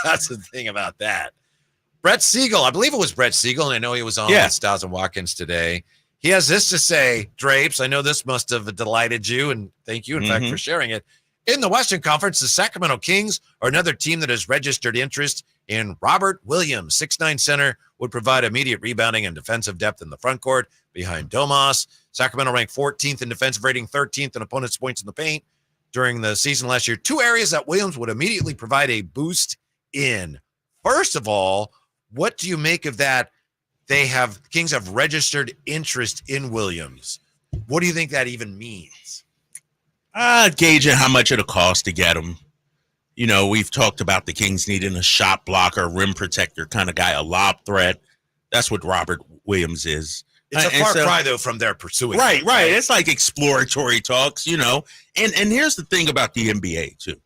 That's the thing about that. Brett Siegel, I believe it was Brett Siegel, and I know he was on with Stiles and Watkins today. He has this to say, Drapes, I know this must have delighted you, and thank you, in fact, for sharing it. In the Western Conference, the Sacramento Kings are another team that has registered interest in Robert Williams. 6'9" center would provide immediate rebounding and defensive depth in the front court behind Domas. Sacramento ranked 14th in defensive rating, 13th in opponents' points in the paint during the season last year. Two areas that Williams would immediately provide a boost in. First of all, what do you make of that? Kings have registered interest in Williams. What do you think that even means? Gauging how much it'll cost to get him. You know, we've talked about the Kings needing a shot blocker, rim protector kind of guy, a lob threat. That's what Robert Williams is. It's a far cry, though, from their pursuing. Right. It's like exploratory talks, you know. And here's the thing about the NBA, too.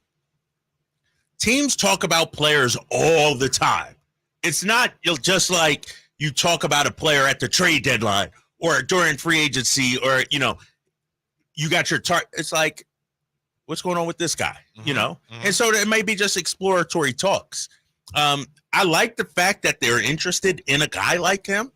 Teams talk about players all the time. It's not just like you talk about a player at the trade deadline or during free agency or, you know, you got your target. It's like, what's going on with this guy, you know? And so it may be just exploratory talks. I like the fact that they're interested in a guy like him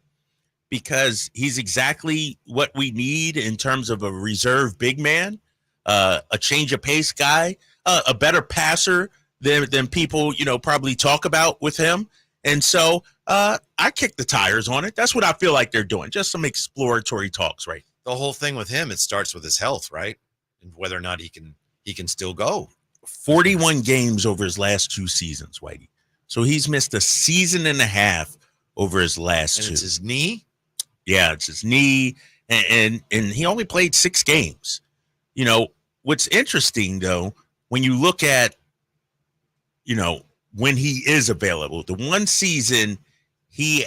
because he's exactly what we need in terms of a reserve big man, a change of pace guy, a better passer than people, you know, probably talk about with him. And so I kick the tires on it. That's what I feel like they're doing. Just some exploratory talks, right? The whole thing with him, it starts with his health, right? And whether or not he can still go. 41 games over his last 2 seasons, Whitey. So he's missed a season and a half over his last 2. It's his knee? Yeah, it's his knee. And he only played 6 games. You know, what's interesting, though, when you look at, you know, when he is available, the one season he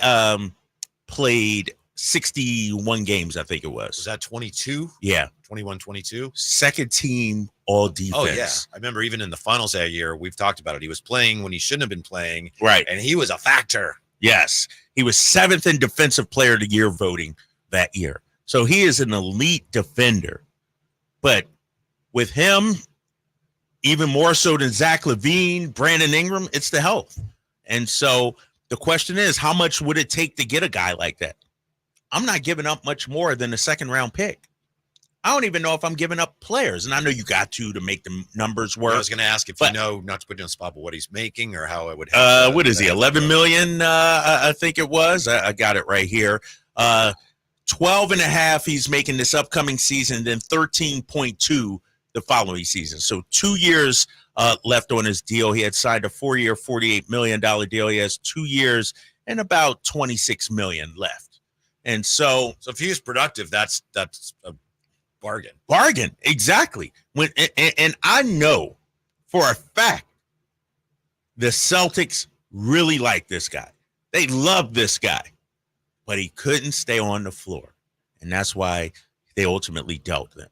played 61 games, I think it was. Was that 22? Yeah. 21-22? Second team all defense. Oh, yeah. I remember even in the finals that year, we've talked about it. He was playing when he shouldn't have been playing. Right. And he was a factor. Yes. He was 7th in Defensive Player of the Year voting that year. So he is an elite defender. But with him, even more so than Zach LaVine, Brandon Ingram, it's the health. And so the question is, how much would it take to get a guy like that? I'm not giving up much more than a second-round pick. I don't even know if I'm giving up players, and I know you got to make the numbers work. I was going to ask if you know, not to put you on the spot, but what he's making or how it would help. What is he, $11 million, I think it was? I got it right here. 12 and a half he's making this upcoming season, then 13.2 the following season. So 2 years left on his deal. He had signed a 4-year, $48 million deal. He has 2 years and about $26 million left. And so if he was productive, that's a bargain. Bargain, exactly. And I know for a fact the Celtics really like this guy. They love this guy, but he couldn't stay on the floor, and that's why they ultimately dealt him.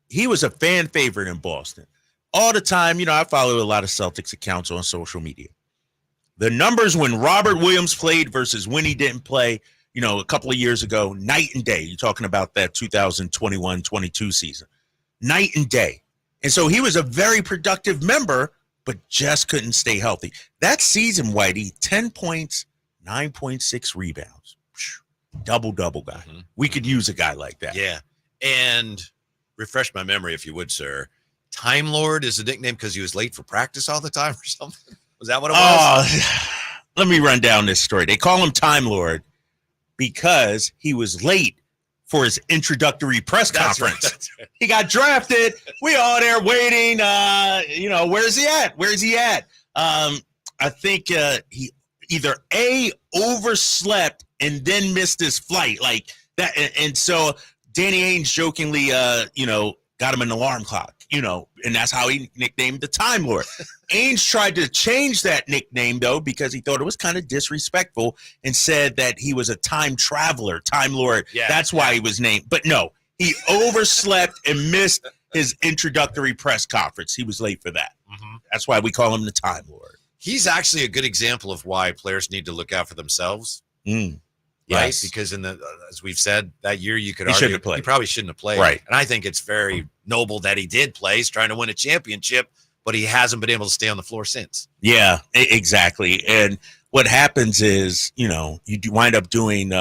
He was a fan favorite in Boston. All the time, you know, I follow a lot of Celtics accounts on social media. The numbers when Robert Williams played versus when he didn't play, you know, a couple of years ago, night and day. You're talking about that 2021-22 season. Night and day. And so he was a very productive member, but just couldn't stay healthy. That season, Whitey, 10 points, 9.6 rebounds. Double-double guy. Mm-hmm. We could use a guy like that. Yeah. And refresh my memory, if you would, sir. Time Lord is a nickname because he was late for practice all the time or something? Was that what it was? Let me run down this story. They call him Time Lord because he was late for his introductory press conference. That's right. He got drafted. We all there waiting. You know, where's he at? Where's he at? I think he either overslept and then missed his flight like that. And so Danny Ainge jokingly, you know, got him an alarm clock, you know, and that's how he nicknamed the Time Lord. Ainge tried to change that nickname, though, because he thought it was kind of disrespectful and said that he was a time traveler, Time Lord. Yeah, that's why he was named. But no, he overslept and missed his introductory press conference. He was late for that. Mm-hmm. That's why we call him the Time Lord. He's actually a good example of why players need to look out for themselves. Right, yes. Because as we've said, that year you could argue he probably shouldn't have played. Right. And I think it's very noble that he did play. He's trying to win a championship but he hasn't been able to stay on the floor since. Yeah, exactly. And what happens is, you wind up doing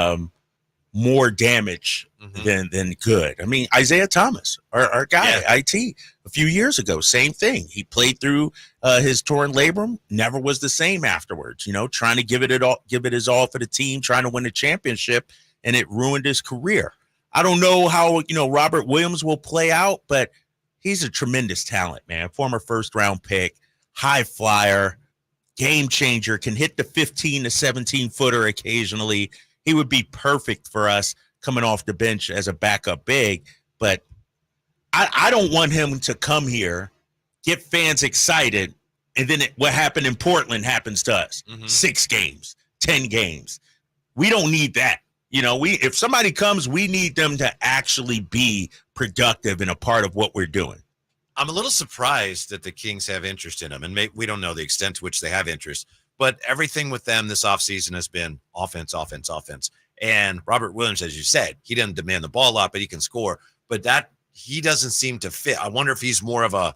more damage than good. I mean, Isaiah Thomas, our guy, IT, a few years ago, same thing. He played through his torn labrum, never was the same afterwards. Trying to give it his all for the team, trying to win a championship, and it ruined his career. I don't know how Robert Williams will play out, but he's a tremendous talent, man. Former first-round pick, high flyer, game changer, can hit the 15 to 17-footer occasionally. He would be perfect for us coming off the bench as a backup big, but I don't want him to come here, get fans excited, and then what happened in Portland happens to us. 6 games, 10 games. We don't need that. If somebody comes, we need them to actually be productive and a part of what we're doing. I'm a little surprised that the Kings have interest in him, and we don't know the extent to which they have interest, but everything with them this offseason has been offense. And Robert Williams, as you said, he doesn't demand the ball a lot, but he can score. But that he doesn't seem to fit. I wonder if he's more of a,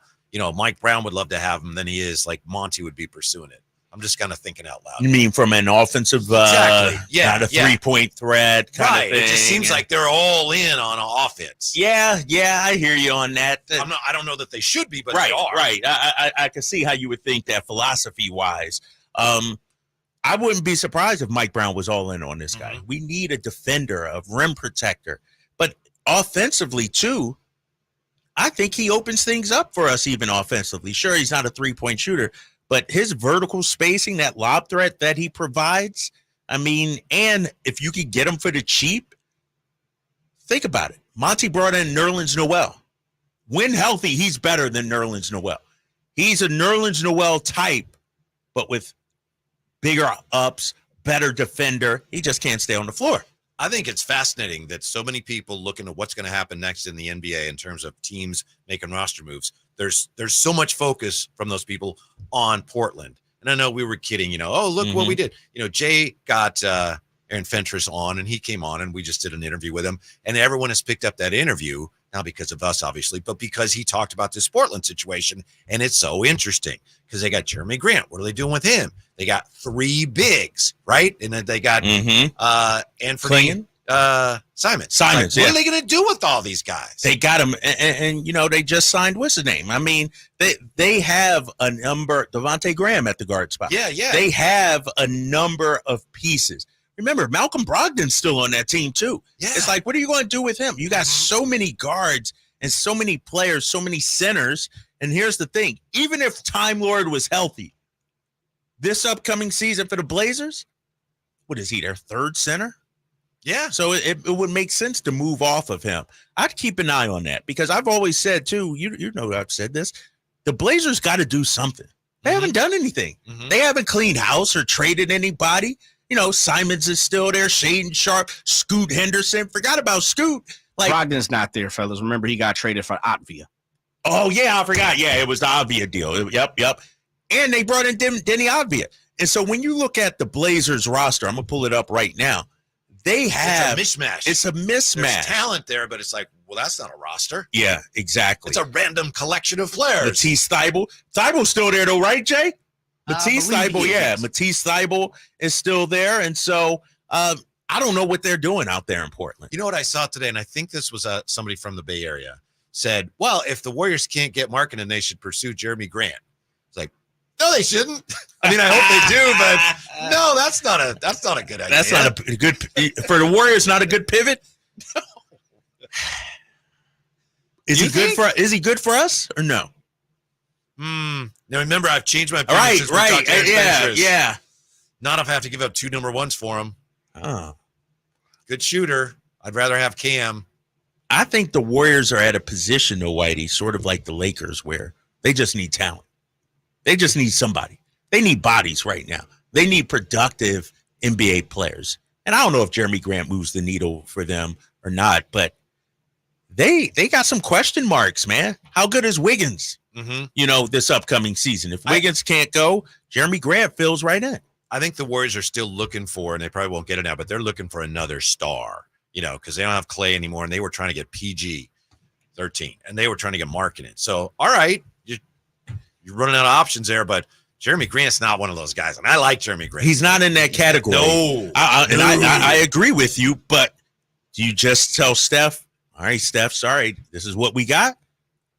Mike Brown would love to have him than he is like Monty would be pursuing it. I'm just kind of thinking out loud. You mean from an offensive, exactly. Not a 3-point threat kind of thing? It just seems like they're all in on offense. Yeah, I hear you on that. I don't know that they should be, but they are. Right. I can see how you would think that philosophy-wise. I wouldn't be surprised if Mike Brown was all in on this guy. We need a defender, a rim protector. But offensively, too, I think he opens things up for us even offensively. Sure, he's not a 3-point shooter, but his vertical spacing, that lob threat that he provides, and if you could get him for the cheap, think about it. Monty brought in Nerlens Noel. When healthy, he's better than Nerlens Noel. He's a Nerlens Noel type, but with bigger ups, better defender. He just can't stay on the floor. I think it's fascinating that so many people looking at what's going to happen next in the NBA in terms of teams making roster moves. There's so much focus from those people on Portland. And I know we were kidding, look what we did. Jay got Aaron Fentress on, and he came on, and we just did an interview with him. And everyone has picked up that interview, not because of us, obviously, but because he talked about this Portland situation. And it's so interesting because they got Jeremy Grant. What are they doing with him? They got 3 bigs, right? And then they got Anthony Simons. What are they going to do with all these guys? They got him, and they just signed what's his name? They have a number. Devontae Graham at the guard spot. Yeah. They have a number of pieces. Remember, Malcolm Brogdon's still on that team too. Yeah. It's like, what are you going to do with him? You got so many guards and so many players, so many centers. And here's the thing: even if Time Lord was healthy, this upcoming season for the Blazers, what is he, their 3rd center? Yeah. So it would make sense to move off of him. I'd keep an eye on that because I've always said, too, I've said this, the Blazers got to do something. They haven't done anything. They haven't cleaned house or traded anybody. Simons is still there, Shaden Sharp, Scoot Henderson. Forgot about Scoot. Brogdon's not there, fellas. Remember, he got traded for Otvia. Oh, yeah, I forgot. Yeah, it was the Otvia deal. Yep. And they brought in Denny Otvia. And so when you look at the Blazers roster, I'm going to pull it up right now. It's a mismatch. It's a mismatch. There's talent there, but it's like, well, that's not a roster. Yeah, exactly. It's a random collection of players. Matisse Thybulle. Thybulle's still there, though, right, Jay? Matisse Thybulle, yeah. Matisse Thybulle is still there. And so I don't know what they're doing out there in Portland. You know what I saw today, and I think this was somebody from the Bay Area, said, well, if the Warriors can't get Markkanen, they should pursue Jeremy Grant. It's like, no, they shouldn't. I hope they do, but no, that's not a good idea. That's not a good for the Warriors. Not a good pivot. No. Is he good for us or no? Now remember, I've changed my opinion since we talked to yeah. Not if I have to give up 2 number 1s for him. Oh, good shooter. I'd rather have Cam. I think the Warriors are at a position, though, Whitey, sort of like the Lakers, where they just need talent. They just need somebody. They need bodies right now. They need productive NBA players. And I don't know if Jeremy Grant moves the needle for them or not, but they got some question marks, man. How good is Wiggins, this upcoming season? If Wiggins can't go, Jeremy Grant fills right in. I think the Warriors are still looking for, and they probably won't get it now, but they're looking for another star, because they don't have Clay anymore, and they were trying to get PG 13, and they were trying to get Markkanen. So, all right, you're running out of options there, but Jeremy Grant's not one of those guys. And I like Jeremy Grant. He's not in that category. No. I agree with you, but do you just tell Steph, all right, Steph, sorry, this is what we got?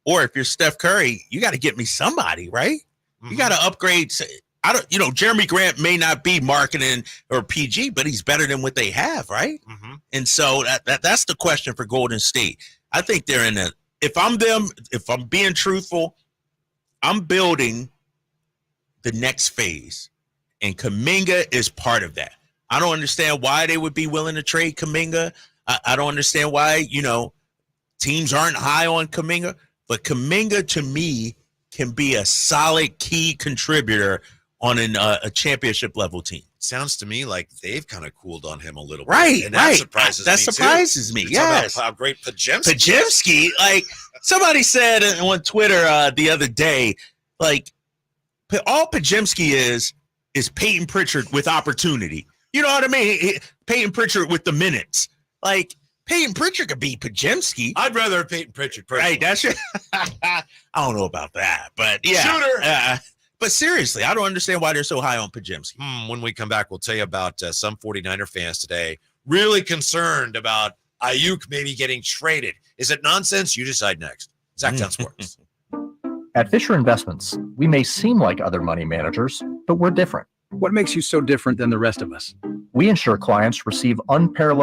Or if you're Steph Curry, you got to get me somebody, right? Mm-hmm. You got to upgrade. Jeremy Grant may not be marketing or PG, but he's better than what they have, right? Mm-hmm. And so that's the question for Golden State. I think they're in if I'm them, if I'm being truthful, I'm building the next phase, and Kuminga is part of that. I don't understand why they would be willing to trade Kuminga. I don't understand why, teams aren't high on Kuminga, but Kuminga to me can be a solid key contributor on a championship level team. Sounds to me like they've kind of cooled on him a little bit. Right, and that right. surprises me. Yes. How great Pajemski. Pajemski, like somebody said on Twitter the other day, like all Pajemski is Peyton Pritchard with opportunity. You know what I mean? Peyton Pritchard with the minutes. Like Peyton Pritchard could be Pajemski. I'd rather have Peyton Pritchard. Personally. Right, that's I don't know about that, but yeah. Shooter. But seriously, I don't understand why they're so high on Pajemski. When we come back, we'll tell you about some 49er fans today really concerned about Ayuk maybe getting traded. Is it nonsense? You decide next. Sactown Sports. At Fisher Investments, we may seem like other money managers, but we're different. What makes you so different than the rest of us? We ensure clients receive unparalleled